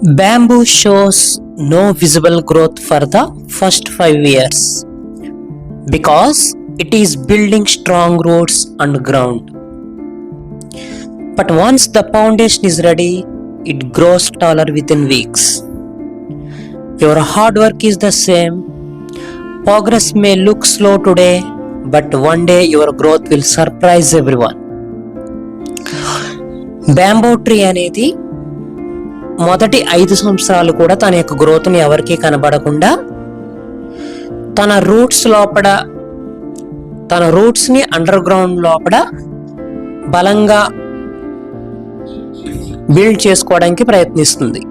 Bamboo shows no visible growth for the first 5 years because it is building strong roots underground. But once the foundation is ready, it grows taller within weeks. Your hard work is the same. Progress may look slow today, but one day your growth will surprise everyone. Bamboo tree అనేది మొదటి 5 సంవత్సరాలు కూడా తన యొక్క గ్రోత్ని ఎవరికీ కనబడకుండా తన రూట్స్ని under ground లోపల బలంగా బిల్డ్ చేసుకోవడానికి ప్రయత్నిస్తుంది.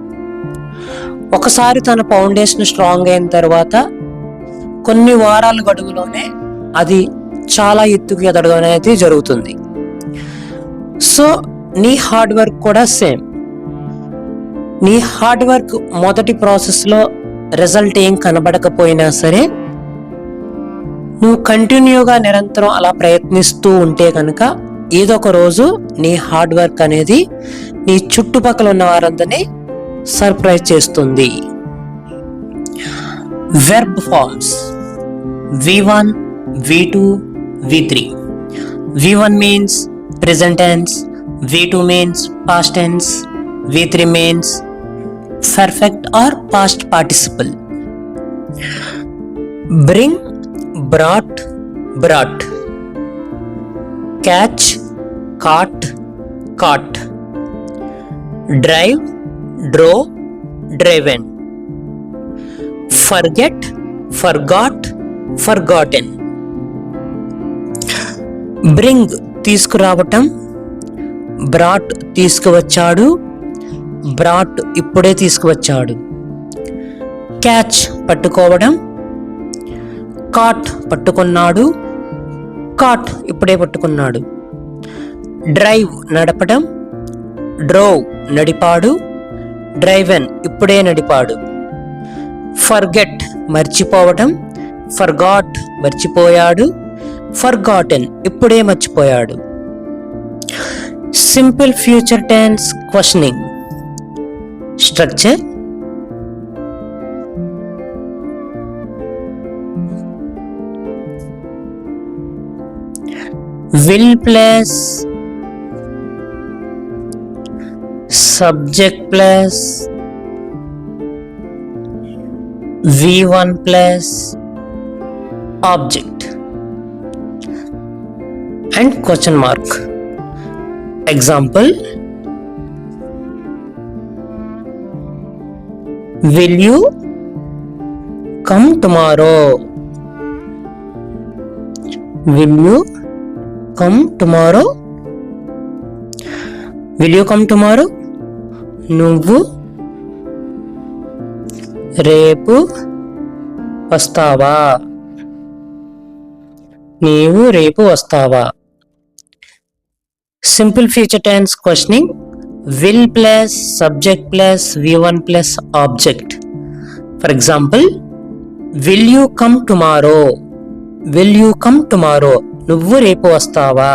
ఒకసారి తన ఫౌండేషన్ స్ట్రాంగ్ అయిన తర్వాత కొన్ని వారాల గడువులోనే అది చాలా ఎత్తుకు ఎదగడం అనేది జరుగుతుంది. సో నీ హార్డ్ వర్క్ కూడా సేమ్. నీ హార్డ్ వర్క్ మొదటి ప్రాసెస్లో రిజల్ట్ ఏం కనబడకపోయినా సరే, నువ్వు కంటిన్యూగా నిరంతరం అలా ప్రయత్నిస్తూ ఉంటే కనుక ఏదో ఒక రోజు నీ హార్డ్ వర్క్ అనేది నీ చుట్టుపక్కల ఉన్న వారందరినీ సర్ప్రైజ్ చేస్తుంది. Verb forms V1, V2, V3. V1 means present tense, V2 means past tense, V3 means perfect or past participle. Bring, brought, brought. Catch, caught, caught. Drive, drove, driven. Forget, forgot, forgotten. Bring తీసుకురావటం, brought తీసుకువచ్చాడు, brought ఇప్పుడే తీసుకువచ్చాడు. Catch పట్టుకోవడం, cot పట్టుకున్నాడు, cot ఇప్పుడే పట్టుకున్నాడు. Drive నడపడం, drove నడిపాడు, డ్రైవెన్ ఇప్పుడే నడిపాడు. ఫర్గెట్ మర్చిపోవటం, ఫర్గాట్ మర్చిపోయాడు, ఫర్గాటెన్ ఇప్పుడే మర్చిపోయాడు. Simple future tense questioning. Structure: will plus subject plus V1 plus object and question mark. Example: will you come tomorrow? Will you come tomorrow? Will you come tomorrow? నువ్వు రేపు వస్తావా? నీవు రేపు వస్తావా? Simple future tense questioning. will plus subject plus V1 plus object. For example, will you come tomorrow? Will you come tomorrow? నువ్వు రేపు వస్తావా?